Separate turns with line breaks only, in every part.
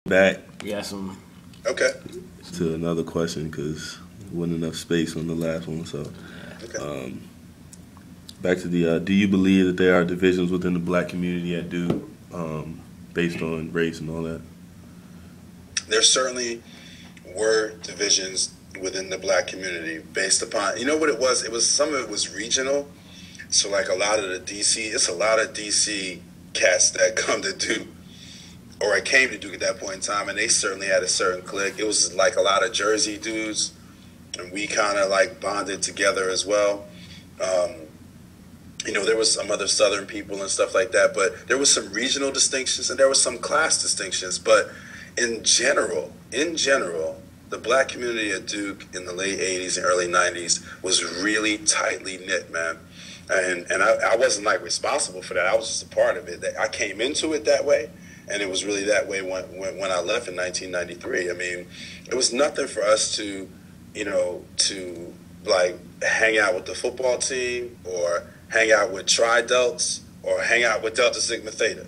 Back
We got some.
Okay.
to another question because there wasn't enough space on the last one. So,
Okay.
back to the do you believe that there are divisions within the black community at Duke based on race and all that?
There certainly were divisions within the black community based upon, you know what it was? It was, some of it was regional. So like a lot of the DC, it's a lot of DC cats that come to Duke, or I came to Duke at that point in time, and they certainly had a certain clique. It was like a lot of Jersey dudes, and we kind of like bonded together as well. There was some other Southern people and stuff like that, but there was some regional distinctions and there was some class distinctions. But in general, the black community at Duke in the late 80s and early 90s was really tightly knit, man. And I wasn't like responsible for that. I was just a part of it. I came into it that way, and it was really that way when I left in 1993. I mean, it was nothing for us to like hang out with the football team or hang out with Tri-Delts or hang out with Delta Sigma Theta.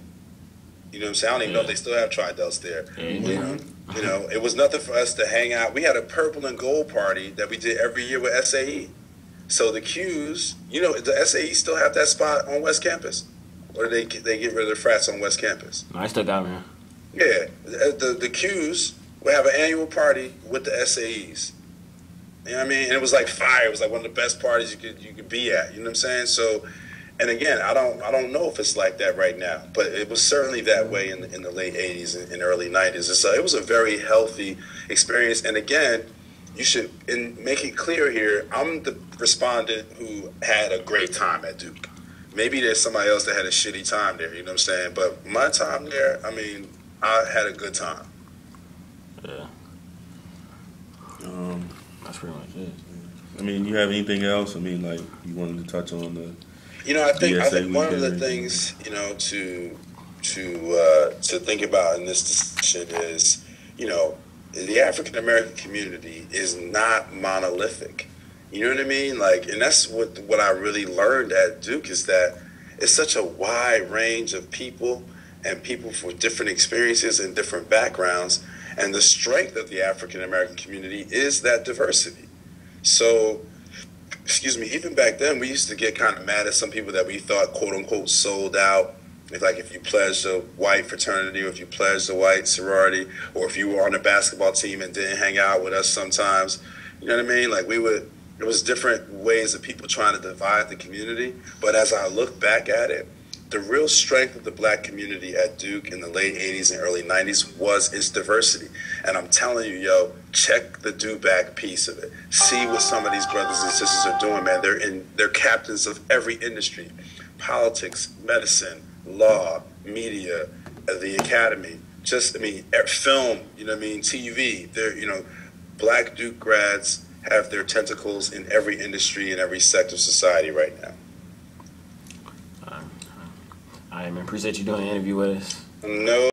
You know what I'm saying? I don't even know if they still have Tri-Delts there.
Mm-hmm.
It was nothing for us to hang out. We had a purple and gold party that we did every year with SAE. So the Qs, the SAE still have that spot on West Campus? Or did they get rid of the frats on West Campus?
No, I still got them here.
Yeah. The Qs would have an annual party with the SAEs. You know what I mean? And it was like fire. It was like one of the best parties you could be at. You know what I'm saying? So, and again, I don't know if it's like that right now, but it was certainly that way in the late 80s and early 90s. And so it was a very healthy experience. And again, you should make it clear here, I'm the respondent who had a great time at Duke. Maybe there's somebody else that had a shitty time there, you know what I'm saying? But my time there, I mean, I had a good time.
Yeah. That's pretty much it.
I mean, you have anything else? I mean, like you wanted to touch on the.
I think
DSA
one of the
weekend.
things to think about in this discussion is, the African American community is not monolithic. You know what I mean? Like, and that's what I really learned at Duke is that it's such a wide range of people and people for different experiences and different backgrounds. And the strength of the African American community is that diversity. So, even back then, we used to get kind of mad at some people that we thought, quote unquote, sold out. If you pledged a white fraternity or if you pledged a white sorority or if you were on a basketball team and didn't hang out with us sometimes, you know what I mean? Like it was different ways of people trying to divide the community. But as I look back at it, the real strength of the black community at Duke in the late 80s and early 90s was its diversity. And I'm telling you, check the do-back piece of it. See what some of these brothers and sisters are doing, man. They're captains of every industry. Politics, medicine, law, media, the academy, film, TV. Black Duke grads have their tentacles in every industry and every sector of society right now.
I appreciate you doing the interview with us.
No